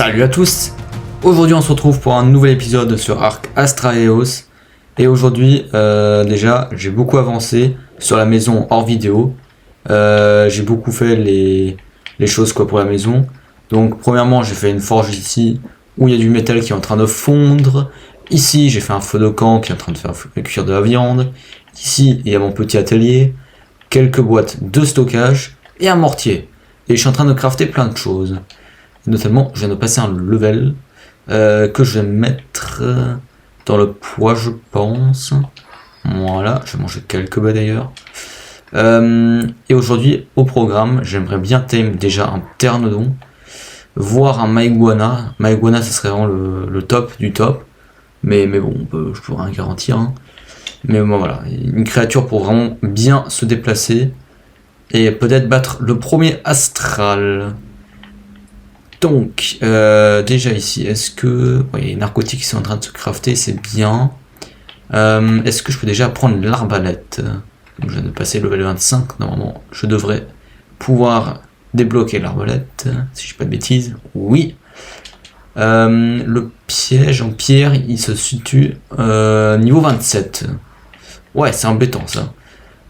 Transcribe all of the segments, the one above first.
Salut à tous. Aujourd'hui on se retrouve pour un nouvel épisode sur Ark Astraeos. Et aujourd'hui déjà j'ai beaucoup avancé sur la maison hors vidéo. J'ai beaucoup fait les choses pour la maison. Donc premièrement j'ai fait une forge ici où il y a du métal qui est en train de fondre. Ici j'ai fait un feu de camp qui est en train de faire cuire de la viande. Ici il y a mon petit atelier, quelques boîtes de stockage et un mortier. Et je suis en train de crafter plein de choses. Notamment, je viens de passer un level que je vais mettre dans le poids, je pense. Voilà, je vais manger quelques baies d'ailleurs. Et aujourd'hui, au programme, j'aimerais bien tame déjà un pteranodon, voire un maïguana. Maïguana, ce serait vraiment le top du top. Mais bon, je peux rien garantir. Hein. Mais bon, voilà, une créature pour vraiment bien se déplacer. Et peut-être battre le premier astral. Donc, déjà ici, est-ce que... Oui, les narcotiques sont en train de se crafter, c'est bien. Est-ce que je peux déjà prendre l'arbalète? Donc, je viens de passer level 25, normalement, je devrais pouvoir débloquer l'arbalète, si je dis pas de bêtises. Oui. Le piège en pierre, il se situe niveau 27. Ouais, c'est embêtant, ça.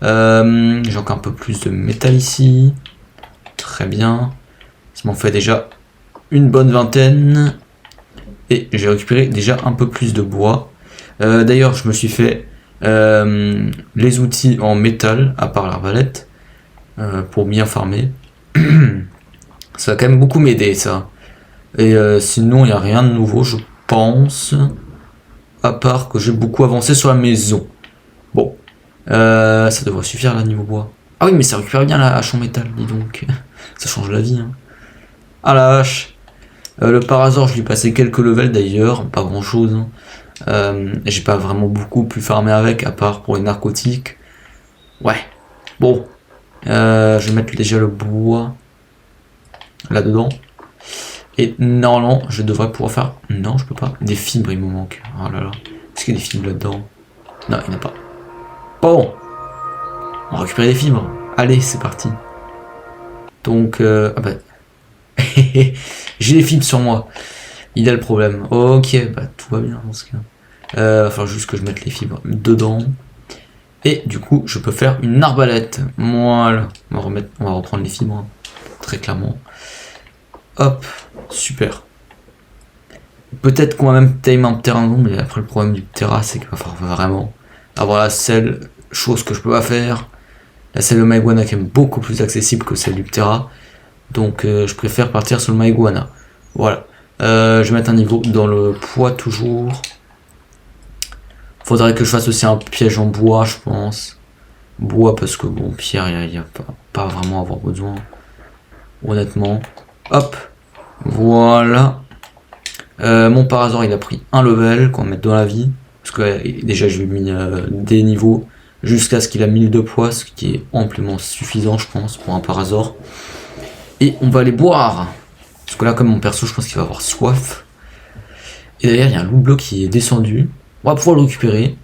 J'ai encore un peu plus de métal ici. Très bien. Ça m'en fait déjà une bonne vingtaine. Et j'ai récupéré déjà un peu plus de bois. D'ailleurs, je me suis fait les outils en métal, à part l'arbalète, pour bien farmer. Ça va quand même beaucoup m'aider, ça. Et sinon, il n'y a rien de nouveau, je pense. À part que j'ai beaucoup avancé sur la maison. Bon. Ça devrait suffire là, niveau bois. Ah oui, mais ça récupère bien la hache en métal, dis donc. Ça change la vie. Hein. Ah la vache. Le Parasaur, je lui ai passé quelques levels d'ailleurs, pas grand chose. Hein. J'ai pas vraiment beaucoup pu farmer avec, à part pour les narcotiques. Ouais. Bon. Je vais mettre déjà le bois là-dedans. Et normalement, je devrais pouvoir faire... Non, je peux pas. Des fibres, il me manque. Oh là là. Est-ce qu'il y a des fibres là-dedans? Non, il n'y en a pas. Bon. On va récupérer des fibres. Allez, c'est parti. Donc, ah bah... j'ai les fibres sur moi. Il a le problème. Ok, bah tout va bien dans ce cas. Va falloir juste que je mette les fibres dedans. Et du coup, je peux faire une arbalète. Voilà. On va reprendre les fibres. Hein, très clairement. Hop. Super. Peut-être qu'on va même tame un pteranodon, mais après le problème du ptera, c'est qu'il va falloir vraiment avoir la seule chose que je peux pas faire. La selle de maïguana qui est beaucoup plus accessible que celle du ptera. Donc je préfère partir sur le maïguana. Voilà. Je vais mettre un niveau dans le poids toujours. Faudrait que je fasse aussi un piège en bois, je pense. Bois parce que bon, pierre, il n'y a pas vraiment à avoir besoin. Honnêtement. Hop. Voilà. Mon Parasaur, il a pris un level qu'on va mettre dans la vie. Parce que déjà, je lui ai mis des niveaux jusqu'à ce qu'il a 1000 de poids, ce qui est amplement suffisant, je pense, pour un Parasaur. Et on va aller boire. Parce que là, comme mon perso, je pense qu'il va avoir soif. Et d'ailleurs, il y a un loup bleu qui est descendu. On va pouvoir le récupérer.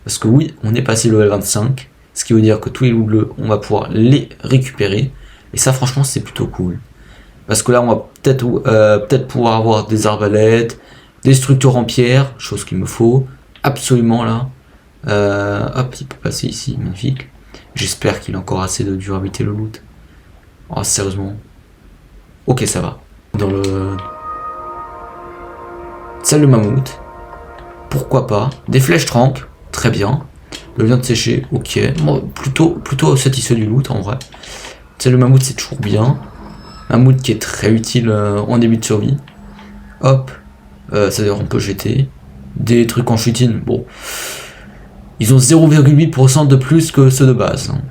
Parce que oui, on est passé level 25. Ce qui veut dire que tous les loups bleus, on va pouvoir les récupérer. Et ça, franchement, c'est plutôt cool. Parce que là, on va peut-être pouvoir avoir des arbalètes, des structures en pierre, chose qu'il me faut. Absolument, là. Hop, il peut passer ici, magnifique. J'espère qu'il a encore assez de durabilité, le loot. Oh, sérieusement. Ok, ça va. Dans le... Celle de mammouth. Pourquoi pas. Des flèches tranques. Très bien. Le viande séché. Ok. Bon, plutôt satisfait du loot, en vrai. Celle de mammouth, c'est toujours bien. Mammouth qui est très utile en début de survie. Hop. Ça d'ailleurs, on peut jeter. Des trucs en chutine. Bon. Ils ont 0,8% de plus que ceux de base. Hein.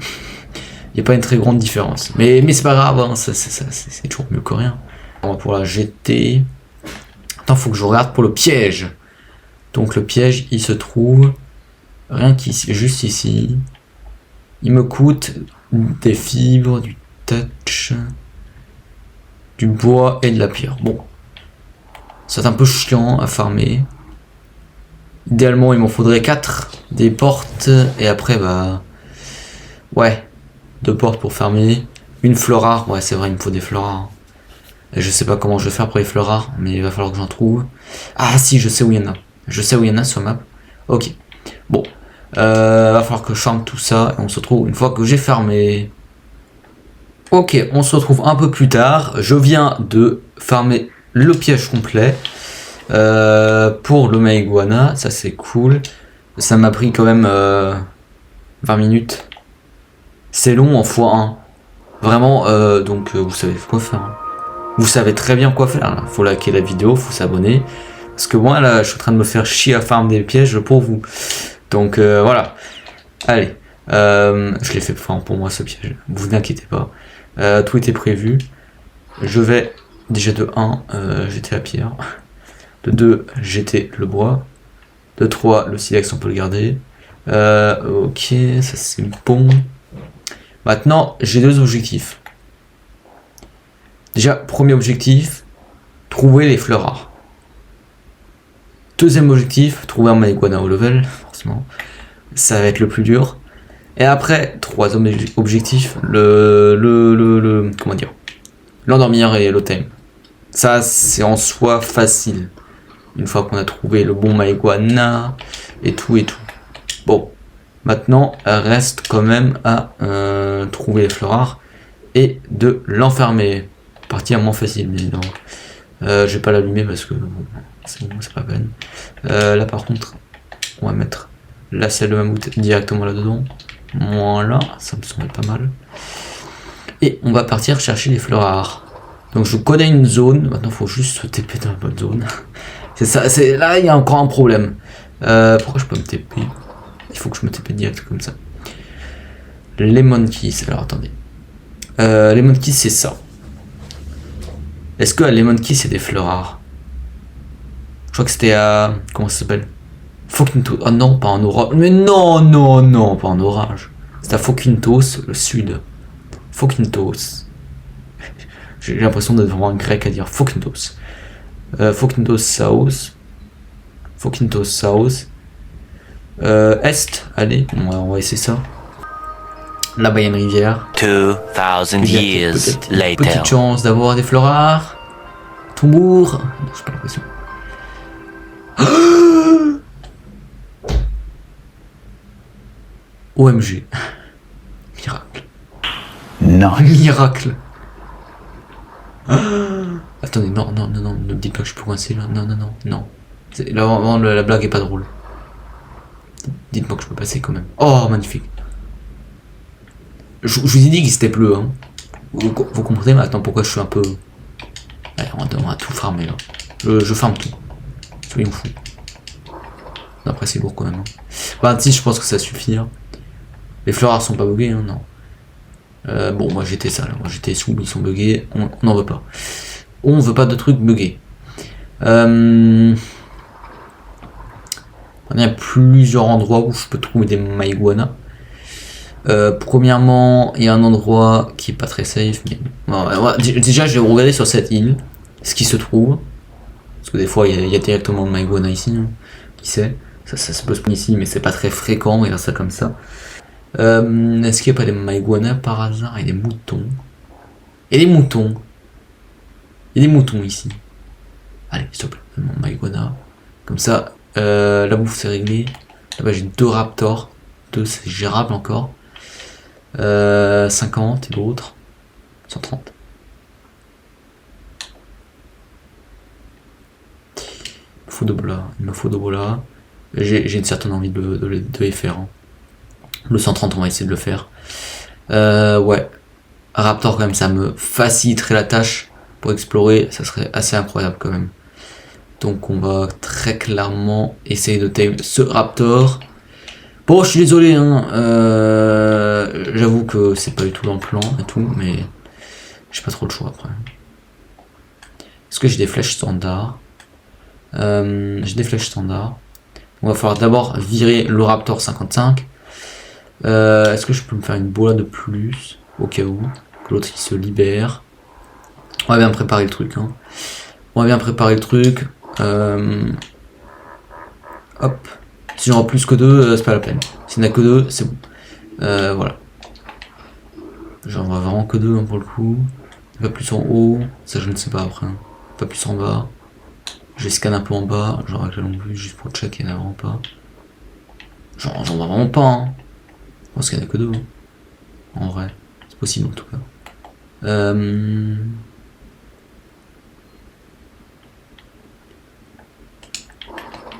Il n'y a pas une très grande différence. Mais c'est pas grave, hein, c'est toujours mieux que rien. On va pouvoir la jeter. Attends, faut que je regarde pour le piège. Donc le piège, il se trouve rien qu'ici, juste ici. Il me coûte des fibres, du touch, du bois et de la pierre. Bon. C'est un peu chiant à farmer. Idéalement, il m'en faudrait 4. Des portes. Et après, bah... Ouais. 2 portes pour fermer. Une fleur rare. Ouais, c'est vrai, il me faut des fleurs rares. Et je sais pas comment je vais faire pour les fleurs rares, mais il va falloir que j'en trouve. Ah si, je sais où il y en a. Je sais où il y en a sur map. Ok. Bon. Va falloir que je farme tout ça. Et on se retrouve une fois que j'ai farmé. Ok, on se retrouve un peu plus tard. Je viens de farmer le piège complet. Pour le Maïguana. Ça c'est cool. Ça m'a pris quand même 20 minutes. C'est long en x1. Vraiment, donc vous savez quoi faire. Hein. Vous savez très bien quoi faire. Là. Faut liker la vidéo, faut s'abonner. Parce que moi là, je suis en train de me faire chier à farmer des pièges pour vous. Donc voilà. Allez. Je l'ai fait pour moi ce piège. Vous inquiétez pas. Tout était prévu. Je vais déjà de 1, j'étais la pierre. De 2, j'étais le bois. De 3, le silex, on peut le garder. Ok, ça c'est bon. Maintenant, j'ai 2 objectifs. Déjà, premier objectif, trouver les fleurs rares. Deuxième objectif, trouver un Maïguana au level, forcément. Ça va être le plus dur. Et après, troisième objectif, comment dire, l'endormir et le time. Ça, c'est en soi facile. Une fois qu'on a trouvé le bon Maïguana et tout et tout. Bon, maintenant, reste quand même à trouver les fleurs rares et de l'enfermer. Partie à moins facile, mais non. Je vais pas l'allumer parce que bon, c'est bon, c'est pas peine. Là par contre, on va mettre la selle de mammouth directement là-dedans. Voilà, ça me semble pas mal. Et on va partir chercher les fleurs rares. Donc je connais une zone, maintenant il faut juste se TP dans la bonne zone. C'est ça, c'est là il y a encore un problème. Pourquoi je peux me TP? Il faut que je me TP direct comme ça. Lemon Keys, alors attendez. Lemon Keys c'est ça. Est-ce que à Lemon Keys c'est des fleurs rares? Je crois que c'était à... Comment ça s'appelle? Fokintos. Oh non, pas en orage. Mais non, non, non, pas en orage. C'est à Fokintos, le sud. Fokintos. J'ai l'impression d'être vraiment un grec à dire Fokintos. Fokintos South. Fokintos South. Est, allez, on va essayer ça. Là-bas, il y a une rivière. 2000 years later. Petite chance d'avoir des fleurs rares. Tombour. Non, j'ai pas l'impression. OMG. Miracle. Non. Miracle. Attendez, non, non, non, non, ne me dites pas que je peux coincer là. Non, non, non, non. Là, vraiment, la blague est pas drôle. Dites-moi que je peux passer quand même. Oh, magnifique. Je vous ai dit qu'il c'était bleu, hein. Vous comprenez maintenant pourquoi je suis un peu... Allez, on va tout farmer là. Je farme tout. Soyons fous. Après c'est lourd quand même. Hein. Bah si, je pense que ça suffit. Hein. Les fleurs rares sont pas buggées, hein, non. Bon, moi j'étais ça, là. Moi j'étais sous, ils sont buggés. On n'en veut pas. On veut pas de trucs buggés. Il y a plusieurs endroits où je peux trouver des Maïguana. Premièrement, il y a un endroit qui est pas très safe, mais déjà je vais regarder sur cette île ce qui se trouve, parce que des fois il y a directement le Maïguana ici, hein. Qui sait, ça peut se prendre ici, mais c'est pas très fréquent, il y a ça comme ça. Est-ce qu'il n'y a pas des Maïguana par hasard et des moutons? Et des moutons. Il y a des moutons ici. Allez, s'il te plaît, mon Maïguana. Comme ça, la bouffe c'est réglé. Là-bas j'ai 2 raptors, 2 c'est gérable encore. 50 et l'autre 130. Il me faut de bola. J'ai une certaine envie de les faire. Hein. Le 130 on va essayer de le faire. Ouais. Raptor quand même ça me faciliterait la tâche pour explorer. Ça serait assez incroyable quand même. Donc on va très clairement essayer de tame ce Raptor. Bon, je suis désolé, hein. J'avoue que c'est pas du tout dans le plan et tout, mais j'ai pas trop le choix après. Est-ce que j'ai des flèches standards? J'ai des flèches standards. On va falloir d'abord virer le Raptor 55. Est-ce que je peux me faire une bola de plus au cas où que l'autre il se libère? On va bien préparer le truc. Hein. On va bien préparer le truc. Hop. Si j'en ai plus que 2, c'est pas la peine. S'il n'y en a que 2, c'est bon. Voilà. J'en ai vraiment que 2 hein, pour le coup. Pas plus en haut, ça je ne sais pas après. Pas plus en bas. Je vais scanner un peu en bas, genre avec la longue vue, juste pour checker, il n'y en a vraiment pas. Genre, j'en vois vraiment pas, hein. Je pense qu'il n'y en a que deux. Hein. En vrai, c'est possible en tout cas.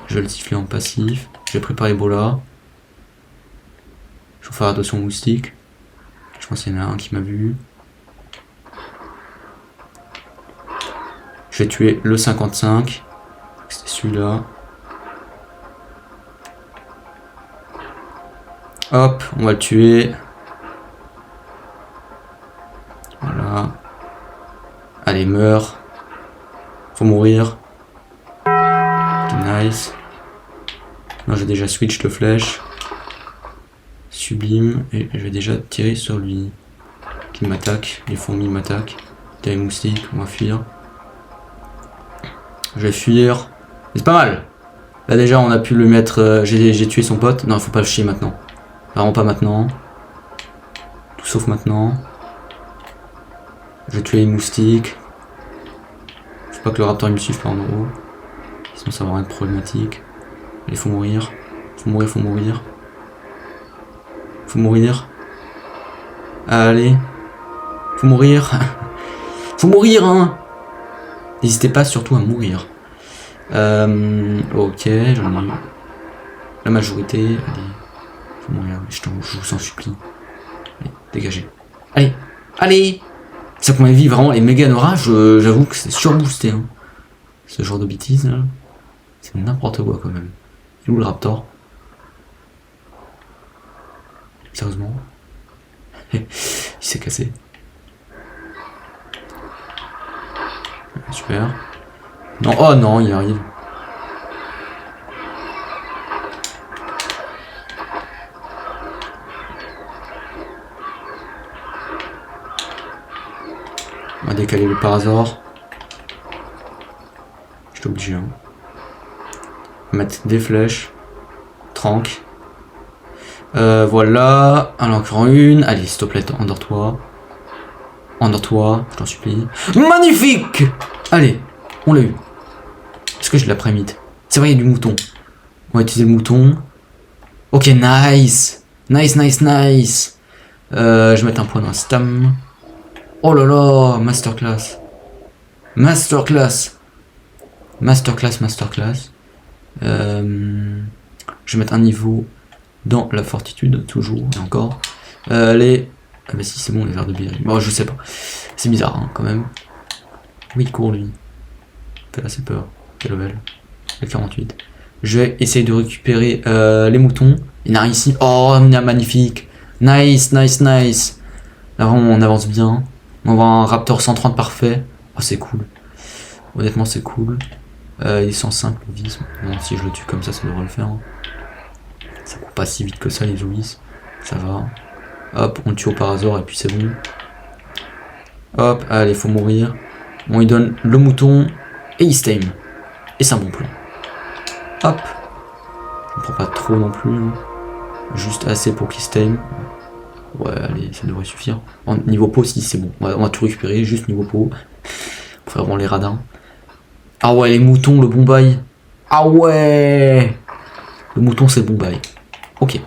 Je vais le siffler en passif. Je vais préparer Ebola. Il faut faire attention aux moustiques. Je pense qu'il y en a un qui m'a vu. Je vais tuer le 55. C'était celui-là. Hop, on va le tuer. Voilà. Allez, meurs. Faut mourir. Nice. Non, j'ai déjà switch de flèche. Sublime. Et je vais déjà tirer sur lui. Qui m'attaque. Les fourmis m'attaquent. T'as les moustiques, on va fuir. Je vais fuir. C'est pas mal. Là déjà on a pu le mettre. J'ai tué son pote. Non, il faut pas le chier maintenant. Vraiment pas maintenant. Tout sauf maintenant. Je vais tuer les moustiques. Faut pas que le raptor il me suive par en haut. Sinon ça va être problématique. Il faut mourir. Faut mourir, faut mourir. Faut mourir. Allez. Faut mourir. Faut mourir, hein. N'hésitez pas surtout à mourir. Ok, j'en ai eu la majorité. Allez. Faut mourir, je vous en supplie. Allez, dégagez. Allez. Allez. Ça qu'on m'a vie vraiment, les méga Nora, j'avoue que c'est surboosté. Hein. Ce genre de bêtises là. C'est n'importe quoi quand même. Il est où le raptor? Sérieusement? Il s'est cassé. Super. Non, oh non, il arrive. On va décaler le Parasaur. Je suis obligé. Hein. On va mettre des flèches. Trank. Voilà. Alors encore une. Allez, s'il te plaît, endors-toi. Endors-toi, je t'en supplie. Magnifique! Allez, on l'a eu. Est-ce que j'ai de la prémite? C'est vrai, il y a du mouton. On va utiliser le mouton. Ok, nice. Nice, nice, nice. Je vais mettre un point dans stam. Oh là là, masterclass. Masterclass. Masterclass, masterclass. Je vais mettre un niveau dans la fortitude, toujours, et encore. Les... Ah bah si, c'est bon, les verres de bière. Bon, je sais pas. C'est bizarre, hein, quand même. Oui, il court, lui. Il fait assez peur. Quel level? Le 48. Je vais essayer de récupérer les moutons. Il y en a un ici. Oh, magnifique. Nice, nice, nice. Là, vraiment, on avance bien. On va un Raptor 130 parfait. Oh, c'est cool. Honnêtement, c'est cool. Il est 105 le vis. Bon, si je le tue comme ça devrait le faire. Hein. Ça court pas si vite que ça, les Ovis. Ça va. Hop, on le tue au Parasaur et puis c'est bon. Hop, allez, faut mourir. On lui donne le mouton et il stame. Et c'est un bon plan. Hop. On prend pas trop non plus. Hein. Juste assez pour qu'il stame. Ouais, allez, ça devrait suffire. En niveau pot, si c'est bon. On va tout récupérer, juste niveau pot. Pour faire vraiment les radins. Ah ouais, les moutons, le bon bail. Ah ouais. Le mouton, c'est le bon bail. Ok.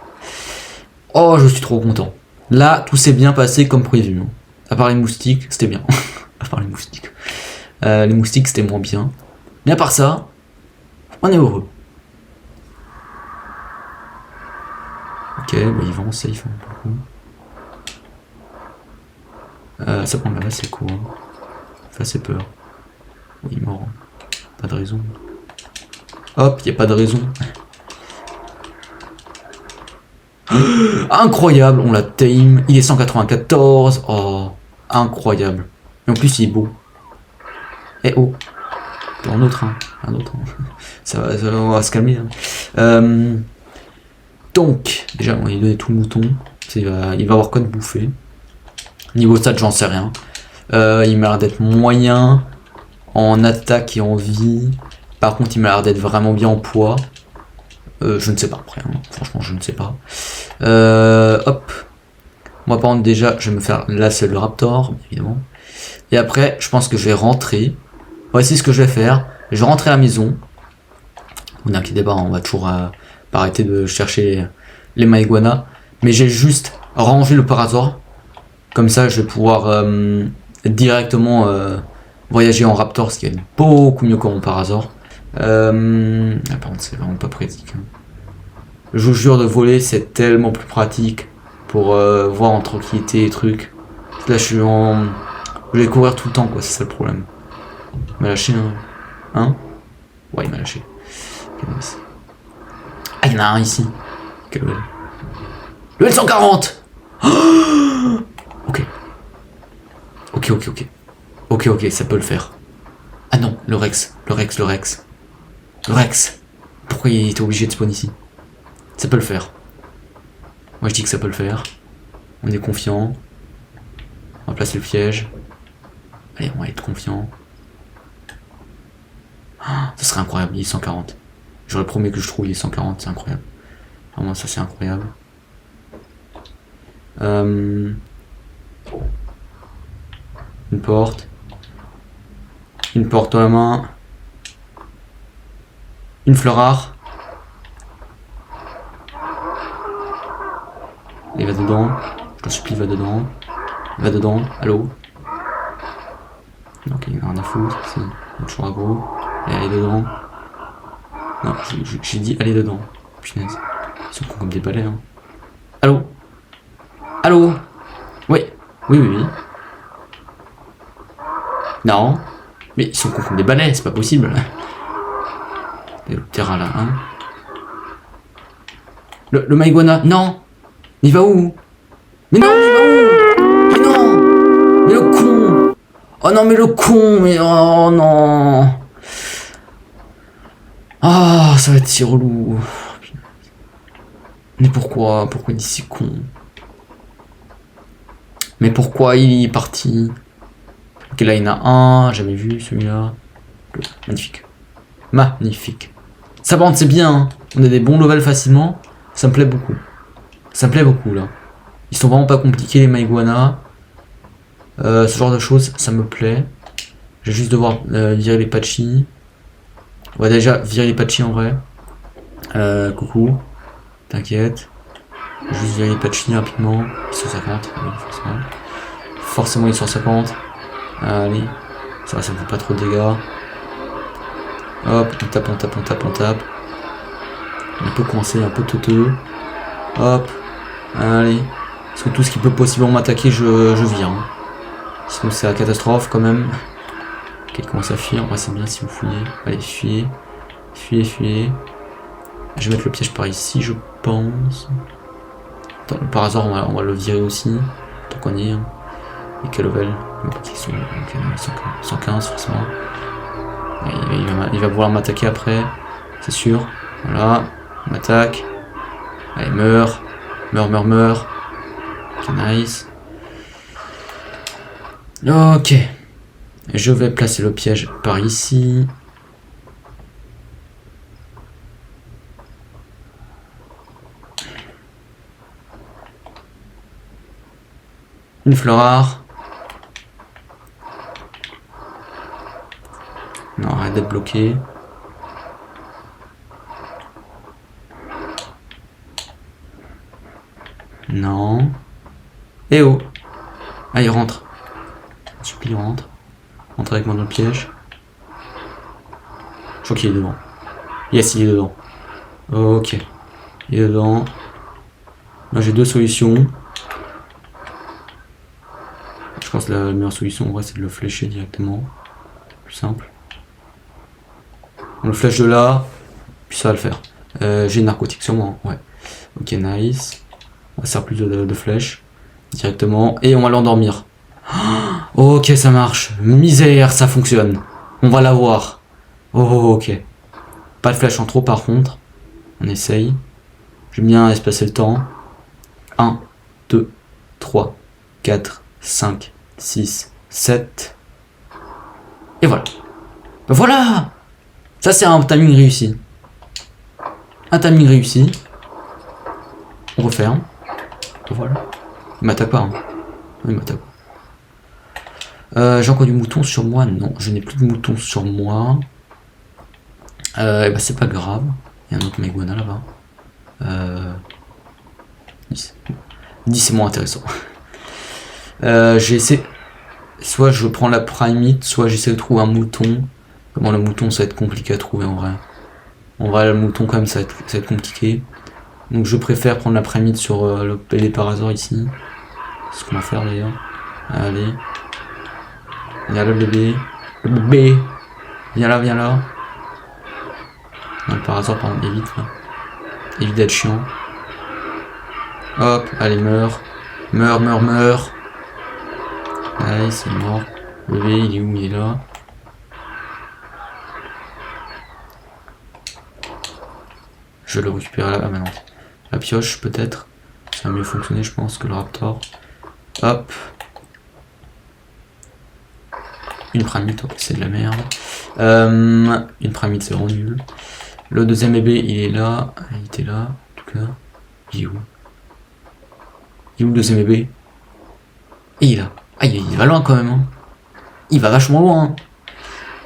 Oh, je suis trop content. Là, tout s'est bien passé comme prévu. Hein. À part les moustiques, c'était bien. À part les moustiques. Les moustiques, c'était moins bien. Mais à part ça, on est heureux. Ok, bah ils vont safe. Hein, ça prend là-bas, c'est quoi? Ça fait assez peur. Oui, il est mort. Pas de raison. Hop, il n'y a pas de raison. Incroyable, on l'a tame. Il est 194. Oh, incroyable. Et en plus, il est beau. Eh oh. Un autre, hein. Un autre. Hein. Ça on va se calmer. Hein. Donc, déjà, on lui a donné tout le mouton. Il va avoir quoi de bouffer. Niveau stat, j'en sais rien. Il m'a l'air d'être moyen en attaque et en vie. Par contre, il m'a l'air d'être vraiment bien en poids. Je ne sais pas après, hein. Franchement, je ne sais pas. Hop. Moi, par contre, déjà, je vais me faire lasser le Raptor, évidemment. Et après, je pense que je vais rentrer. Voici ce que je vais faire. Je vais rentrer à la maison. Vous n'inquiétez pas, on va toujours pas arrêter de chercher les maïguanas. Mais j'ai juste rangé le parasaur. Comme ça, je vais pouvoir directement voyager en Raptor, ce qui est beaucoup mieux que mon parasaur. Par contre, c'est vraiment pas pratique. Je vous jure, de voler, c'est tellement plus pratique pour voir en tranquillité et trucs. Là, je vais courir tout le temps, quoi, c'est ça le problème. Il m'a lâché, hein? Ouais, il m'a lâché. Okay, nice. Ah, il y en a un ici. Quel level? Level 140. Oh, ok. Ok, ça peut le faire. Ah non, le Rex. Pourquoi il était obligé de spawn ici? Ça peut le faire. Moi, je dis que ça peut le faire. On est confiant. On va placer le piège. Allez, on va être confiant. Ah, ça serait incroyable, il est 140. J'aurais promis que je trouve il est 140, c'est incroyable. Vraiment, ça c'est incroyable. Une porte. Une porte dans la main. Une fleur rare. Il va dedans. Je t'en supplie, va dedans. Va dedans. Allô? Ok, il y en a rien à foutre. C'est toujours aggro. Allez dedans. Non, j'ai dit allez dedans. Punaise. Ils sont comme des balais, hein. Allô? Allô? Oui. Oui. Non. Mais ils sont comme des balais, c'est pas possible. Et le terrain là, hein. Le maïguana, non. Il va où? Mais non, il va où? Mais non. Mais le con. Oh non, mais le con. Mais oh non. Ah, ça va être si relou. Mais pourquoi il est si con? Mais pourquoi il est parti? Ok, là il y en a un, jamais vu celui-là. Magnifique. Ça par contre c'est bien, hein. On a des bons levels facilement. Ça me plaît beaucoup. Là. Ils sont vraiment pas compliqués les maïguanas. Ce genre de choses, ça me plaît. Je vais juste devoir virer les patchis. On va déjà virer les patchis en vrai. Coucou. T'inquiète. Juste virer les patchis rapidement. 150, oui, forcément. Forcément, ils sont 150. Allez. Ça me fait pas trop de dégâts. Hop, on tape. Un peu coincé, un peu teuteux. Hop. Allez. Parce que tout ce qui peut possiblement m'attaquer, je vire. Hein. Sinon, c'est la catastrophe quand même. Ok, il commence à fuir. Ouais, c'est bien si vous fouillez. Allez, fuyez. Je vais mettre le piège par ici, je pense. Attends, par hasard, on va le virer aussi. Tant qu'on y est. Hein. Et quel level? Ils sont 115 forcément. Il va vouloir m'attaquer après. C'est sûr. Voilà. On m'attaque. Allez, meurs. Ok, nice. Ok. Je vais placer le piège par ici. Une fleur rare. Non, arrête d'être bloqué. Non. Eh oh. Ah, il rentre. Je supplie, il rentre. Rentre avec moi dans le piège. Je crois qu'il est devant. Yes, il est dedans. Ok. Il est dedans. Là, j'ai deux solutions. Je pense que la meilleure solution, en vrai, c'est de le flécher directement. Plus simple. On le flèche de là. Puis ça va le faire. J'ai une narcotique sur moi. Ouais. Ok, nice. On va faire plus de flèches. Directement. Et on va l'endormir. Ok, ça marche. Misère, ça fonctionne. On va l'avoir. Oh, ok. Pas de flèche en trop, par contre. On essaye. J'aime bien espacer le temps. 1, 2, 3, 4, 5, 6, 7. Et voilà. Voilà! Ça, c'est un timing réussi. Un timing réussi. On referme. Voilà. Il m'attaque pas. Hein. Il m'attaque pas. J'ai encore du mouton sur moi? Non, je n'ai plus de mouton sur moi. Et bah c'est pas grave. Il y a un autre Maïguana là-bas. 10 c'est moins intéressant. J'ai essayé. Soit je prends la primite, soit j'essaie de trouver un mouton. Comment le mouton ça va être compliqué à trouver en vrai. En vrai le mouton quand même ça va être compliqué. Donc je préfère prendre la primite sur le PD par hasard ici. C'est ce qu'on va faire d'ailleurs. Allez. Il y a le bébé. Le bébé. Viens là, viens là. Non, par hasard, pardon, évite là. Évite d'être chiant. Hop, allez, meurs. Meurs, meurs, meurs. Allez, c'est mort. Le bébé, il est où? Il est là. Je le récupère là, maintenant. La pioche, peut-être. Ça va mieux fonctionner, je pense, que le raptor. Hop. Une primite, ok, c'est de la merde. Une primite, c'est vraiment nul. Le deuxième bébé, il est là. Il était là, en tout cas. Il est où? Il est où le deuxième bébé? Et il est là. Ah, il va loin quand même. Hein. Il va vachement loin.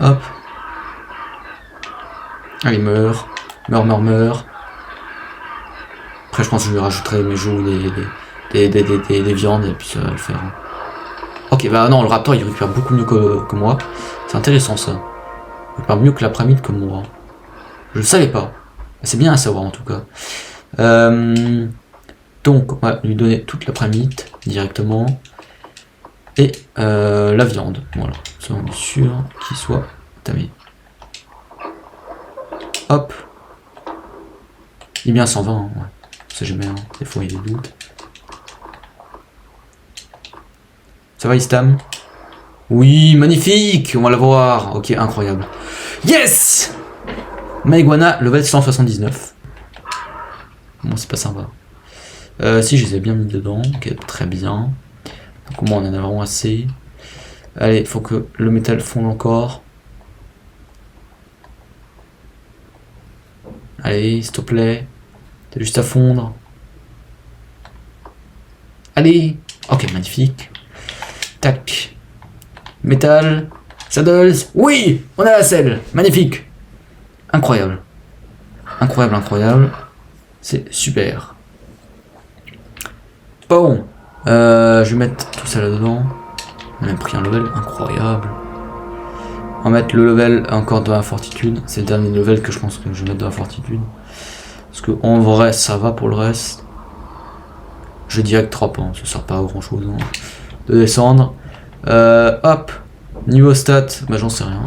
Hein. Hop. Allez, meurt. Meurt, meurt, meurt. Après, je pense que je lui rajouterai mes joues des viandes et puis ça va le faire. Hein. Ok, bah non, le raptor il récupère beaucoup mieux que moi. C'est intéressant ça. Il récupère mieux que la primite que moi. Je le savais pas. C'est bien à savoir en tout cas. Donc, on va lui donner toute la primite directement. Et la viande. Voilà. Ça, on est sûr qu'il soit tamé. Hop. Il est bien 120. Hein, ouais. Ça jamais. Hein. Des fois il y a des doutes. Ça va, Istam? Oui, magnifique. On va la voir. Ok, incroyable. Yes! Maïguana, level 179. Bon, c'est pas sympa. Si, je les ai bien mis dedans. Ok, très bien. Donc, au moins, on en a vraiment assez. Allez, il faut que le métal fonde encore. Allez, s'il te plaît. T'as juste à fondre. Allez. Ok, magnifique. Tac. Métal. Saddles. Oui, on a la selle. Magnifique. Incroyable. Incroyable, incroyable. C'est super. Bon. Je vais mettre tout ça là-dedans. On a même pris un level incroyable. On va mettre le level encore de la fortitude. C'est le dernier level que je pense que je vais mettre de la fortitude. Parce que en vrai, ça va pour le reste. Je dirais que 3 points. Ça sert pas à grand chose. Hein. De descendre. Hop. Niveau stats, bah j'en sais rien.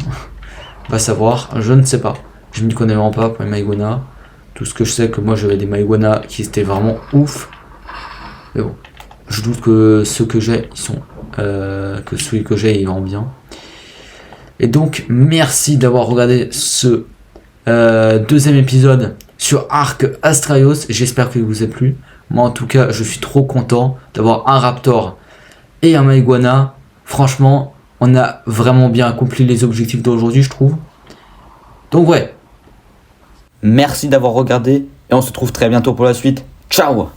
Va savoir. Je ne sais pas. Je m'y connais vraiment pas pour les Maïguana. Tout ce que je sais, que moi j'avais des Maïguana qui étaient vraiment ouf. Mais bon. Je doute que ceux que j'ai, ils sont. Que celui que j'ai, il rend bien. Et donc, merci d'avoir regardé ce deuxième épisode sur Ark Astraios. J'espère qu'il vous a plu. Moi, en tout cas, je suis trop content d'avoir un Raptor et un Maïguana. Franchement, on a vraiment bien accompli les objectifs d'aujourd'hui, je trouve. Donc, ouais. Merci d'avoir regardé et on se retrouve très bientôt pour la suite. Ciao!